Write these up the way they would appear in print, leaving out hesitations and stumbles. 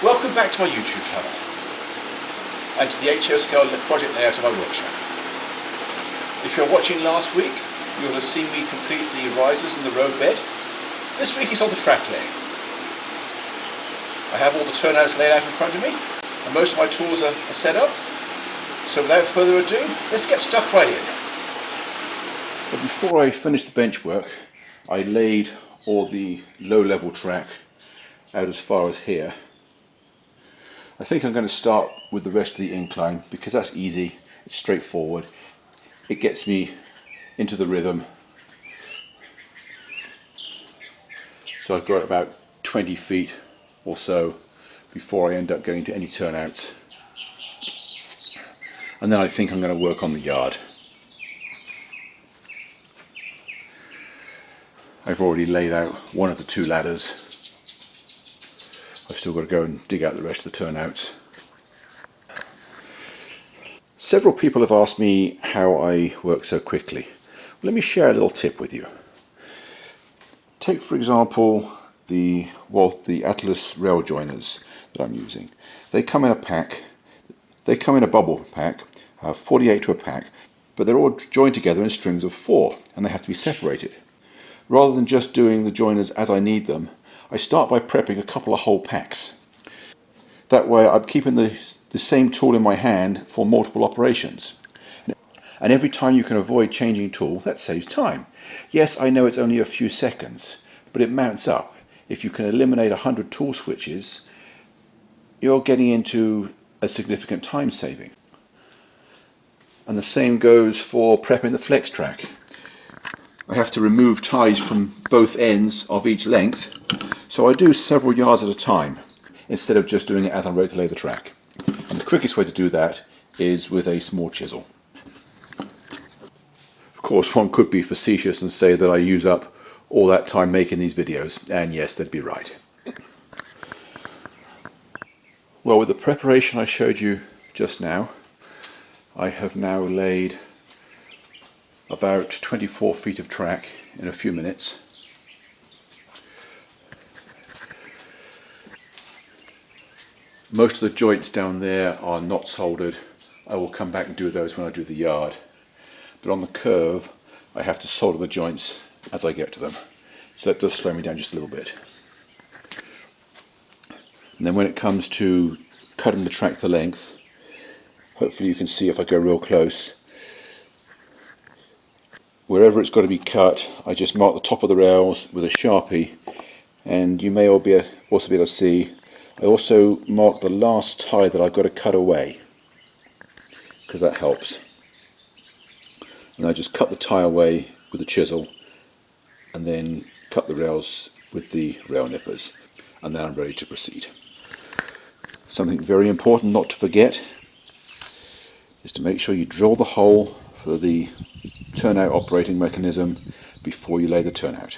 Welcome back to my YouTube channel and to the HO scale project layout of my workshop. If you're watching last week, you will have seen me complete the risers and the road bed. This week is on the track laying. I have all the turnouts laid out in front of me and most of my tools are set up. So without further ado, let's get stuck right in. But before I finish the bench work, I laid all the low level track out as far as here. I think I'm going to start with the rest of the incline because that's easy, it's straightforward, it gets me into the rhythm. So I've got about 20 feet or so before I end up going to any turnouts. And then I think I'm going to work on the yard. I've already laid out one of the two ladders. I've still got to go and dig out the rest of the turnouts. Several people have asked me how I work so quickly. Let me share a little tip with you. Take for example the Atlas rail joiners that I'm using. They come in a pack, they come in a bubble pack, 48 to a pack, but they're all joined together in strings of 4 and they have to be separated. Rather than just doing the joiners as I need them, I start by prepping a couple of whole packs. That way I'm keeping the same tool in my hand for multiple operations. And every time you can avoid changing tool, that saves time. Yes, I know it's only a few seconds, but it mounts up. If you can eliminate 100 tool switches, you're getting into a significant time saving. And the same goes for prepping the flex track. I have to remove ties from both ends of each length, so I do several yards at a time instead of just doing it as I'm ready to lay the track. And the quickest way to do that is with a small chisel. Of course, one could be facetious and say that I use up all that time making these videos, and yes, they'd be right. Well, with the preparation I showed you just now, I have now laid about 24 feet of track in a few minutes. Most of the joints down there are not soldered. I will come back and do those when I do the yard. But on the curve, I have to solder the joints as I get to them. So that does slow me down just a little bit. And then when it comes to cutting the track to length, hopefully you can see if I go real close, wherever it's got to be cut, I just mark the top of the rails with a Sharpie, and you may also be able to see I also mark the last tie that I've got to cut away, because that helps. And I just cut the tie away with a chisel and then cut the rails with the rail nippers, and then I'm ready to proceed. Something very important not to forget is to make sure you drill the hole for the turnout operating mechanism before you lay the turnout.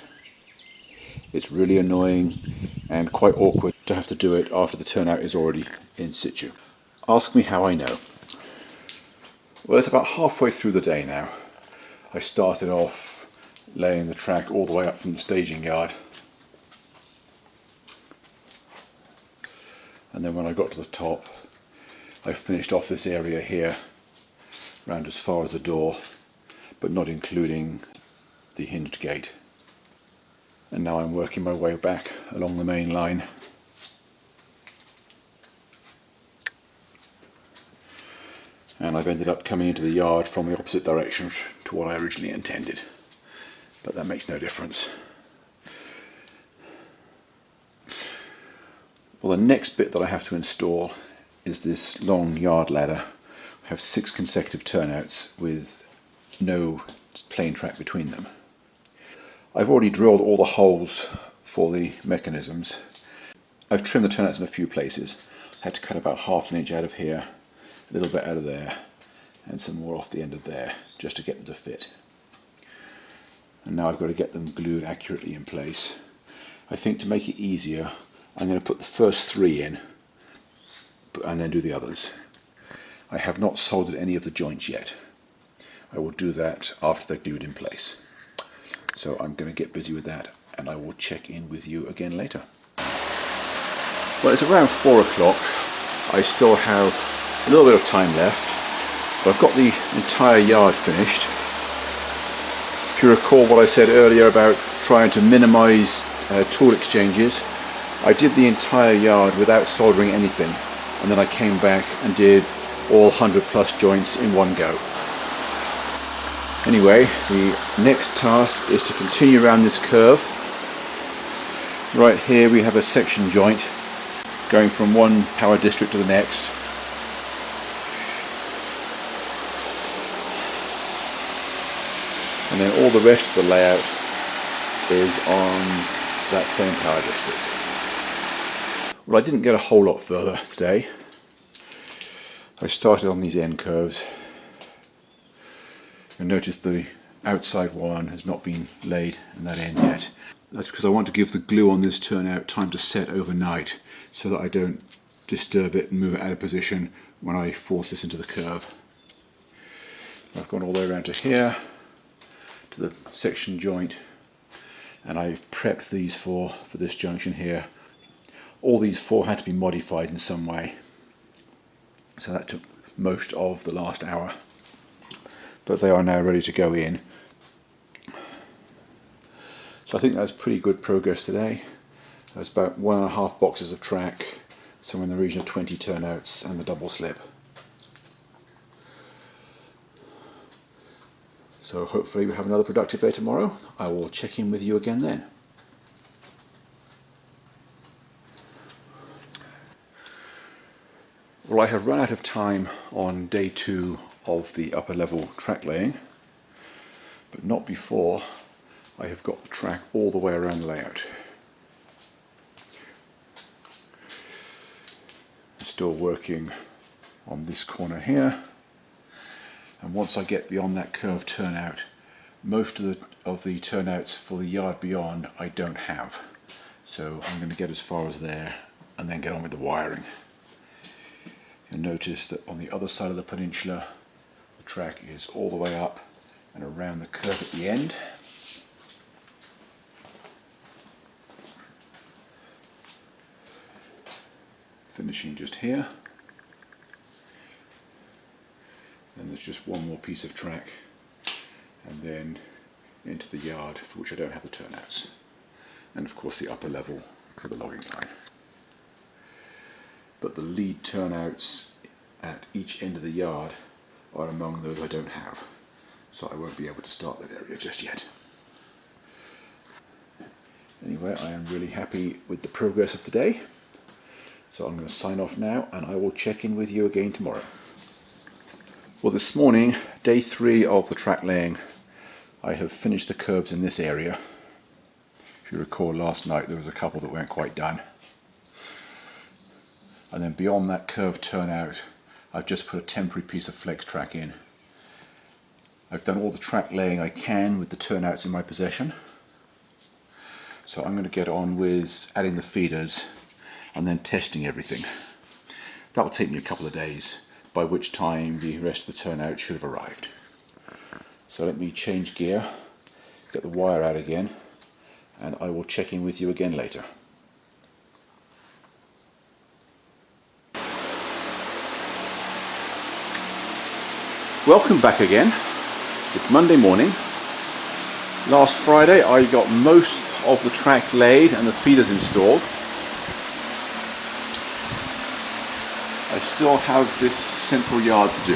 It's really annoying and quite awkward to have to do it after the turnout is already in situ. Ask me how I know. Well, it's about halfway through the day now. I started off laying the track all the way up from the staging yard, and then when I got to the top I finished off this area here round as far as the door, but not including the hinged gate. And now I'm working my way back along the main line. And I've ended up coming into the yard from the opposite direction to what I originally intended. But that makes no difference. Well, the next bit that I have to install is this long yard ladder. I have 6 consecutive turnouts with no plain track between them. I've already drilled all the holes for the mechanisms. I've trimmed the turnouts in a few places. I had to cut about ½ an inch out of here, a little bit out of there, and some more off the end of there, just to get them to fit. And now I've got to get them glued accurately in place. I think to make it easier, I'm going to put the first 3 in, and then do the others. I have not soldered any of the joints yet. I will do that after they're glued in place. So I'm going to get busy with that, and I will check in with you again later. Well, it's around 4 o'clock. I still have a little bit of time left, but I've got the entire yard finished. If you recall what I said earlier about trying to minimize tool exchanges, I did the entire yard without soldering anything, and then I came back and did all 100 plus joints in one go. Anyway, the next task is to continue around this curve. Right here we have a section joint going from one power district to the next. And then all the rest of the layout is on that same power district. Well, I didn't get a whole lot further today. I started on these end curves. You'll notice the outside one has not been laid in that end yet. That's because I want to give the glue on this turnout time to set overnight so that I don't disturb it and move it out of position when I force this into the curve. I've gone all the way around to here, to the section joint, and I've prepped these for this junction here. All these four had to be modified in some way, so that took most of the last hour, but they are now ready to go in. So I think that's pretty good progress today. There's about 1.5 boxes of track, somewhere in the region of 20 turnouts, and the double slip. So hopefully we have another productive day tomorrow. I will check in with you again then. Well, I have run out of time on day 2 of the upper level track laying, but not before I have got the track all the way around the layout. I'm still working on this corner here, and once I get beyond that curved turnout, most of the turnouts for the yard beyond I don't have, so I'm going to get as far as there and then get on with the wiring. You'll notice that on the other side of the peninsula the track is all the way up and around the curve at the end. Finishing just here, and there's just one more piece of track and then into the yard, for which I don't have the turnouts, and of course the upper level for the logging line. But the lead turnouts at each end of the yard are among those I don't have, so I won't be able to start that area just yet. Anyway, I am really happy with the progress of today. So I'm going to sign off now, and I will check in with you again tomorrow. Well, this morning, day 3 of the track laying, I have finished the curves in this area. If you recall, last night there was a couple that weren't quite done. And then beyond that curved turnout, I've just put a temporary piece of flex track in. I've done all the track laying I can with the turnouts in my possession. So I'm going to get on with adding the feeders and then testing everything. That will take me a couple of days, by which time the rest of the turnout should have arrived. So let me change gear, get the wire out again, and I will check in with you again later. Welcome back again. It's Monday morning. Last Friday I got most of the track laid and the feeders installed. I still have this central yard to do.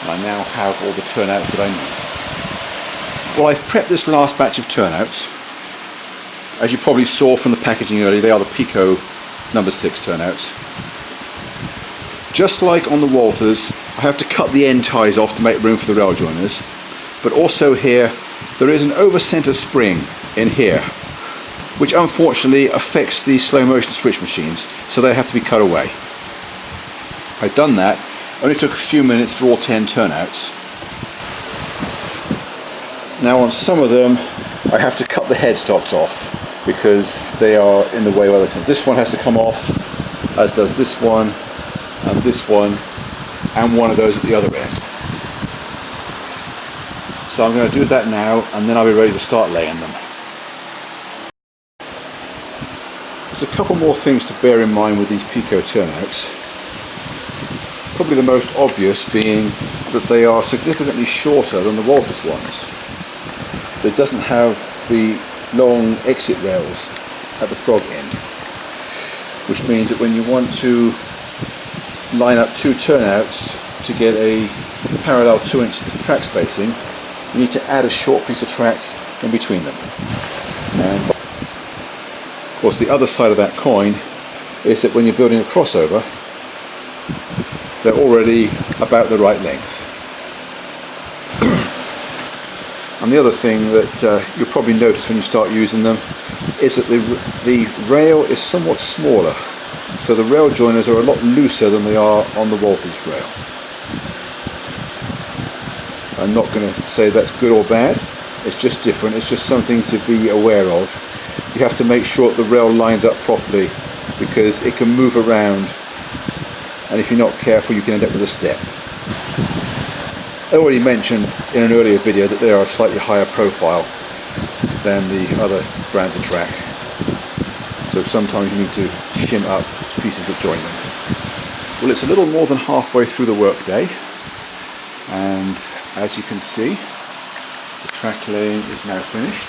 And I now have all the turnouts that I need. Well, I've prepped this last batch of turnouts. As you probably saw from the packaging earlier, they are the Pico number 6 turnouts. Just like on the Walthers, I have to cut the end ties off to make room for the rail joiners, but also here there is an over-center spring in here, which unfortunately affects the slow motion switch machines, so they have to be cut away. I've done that. Only took a few minutes for all 10 turnouts. Now on some of them I have to cut the headstocks off because they are in the way of other turns. This one has to come off, as does this one and one of those at the other end. So I'm going to do that now, and then I'll be ready to start laying them. There's a couple more things to bear in mind with these Pico turnouts. Probably the most obvious being that they are significantly shorter than the Walters ones. It doesn't have the long exit rails at the frog end, which means that when you want to line up two turnouts to get a parallel 2-inch track spacing, you need to add a short piece of track in between them. And of course the other side of that coin is that when you're building a crossover, they're already about the right length. And the other thing that you'll probably notice when you start using them is that the rail is somewhat smaller, so the rail joiners are a lot looser than they are on the Walters rail. I'm not going to say that's good or bad, it's just different, it's just something to be aware of. You have to make sure that the rail lines up properly, because it can move around, and if you're not careful you can end up with a step. I already mentioned in an earlier video that they are a slightly higher profile than the other brands of track, so sometimes you need to shim up pieces that join them. Well, it's a little more than halfway through the workday, and as you can see, the track laying is now finished.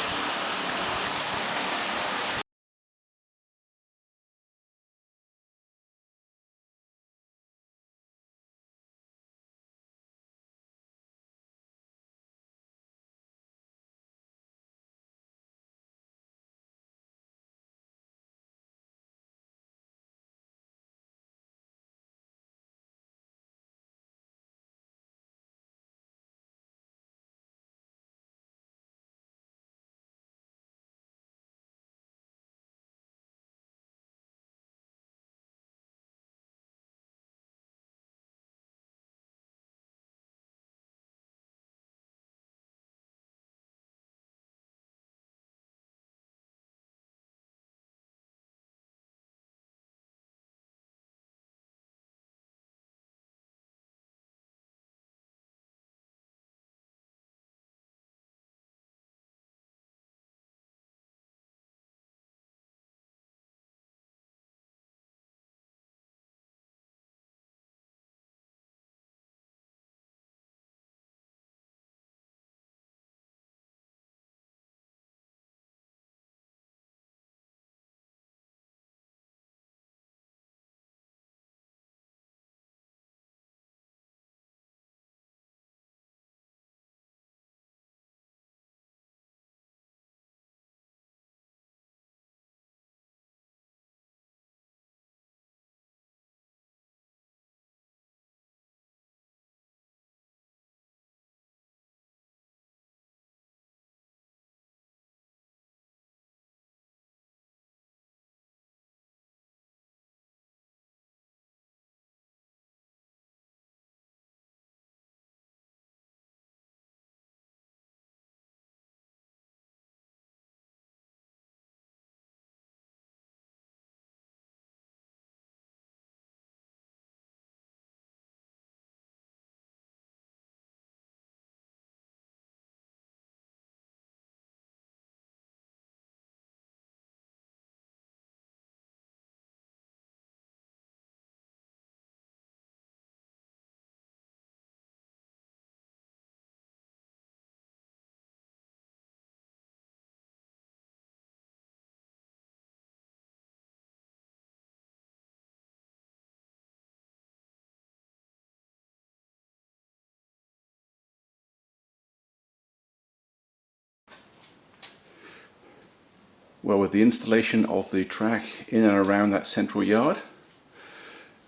Well, with the installation of the track in and around that central yard,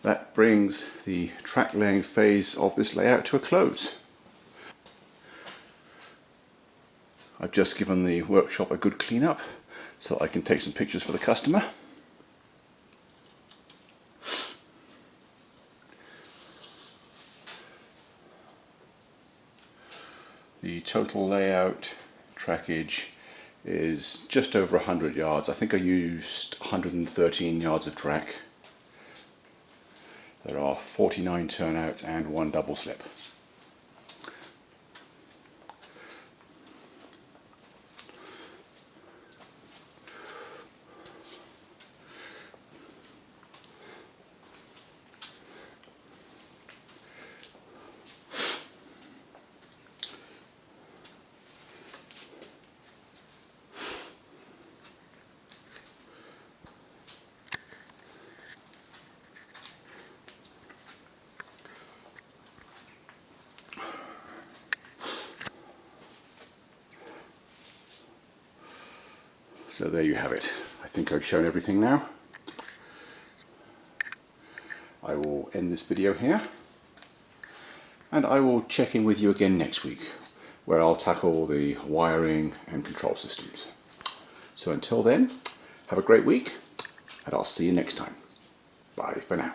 that brings the track laying phase of this layout to a close. I've just given the workshop a good clean up so I can take some pictures for the customer. The total layout trackage is just over 100 yards. I think I used 113 yards of track. There are 49 turnouts and one double slip. So there you have it. I think I've shown everything now. I will end this video here, and I will check in with you again next week, where I'll tackle the wiring and control systems. So until then, have a great week, and I'll see you next time. Bye for now.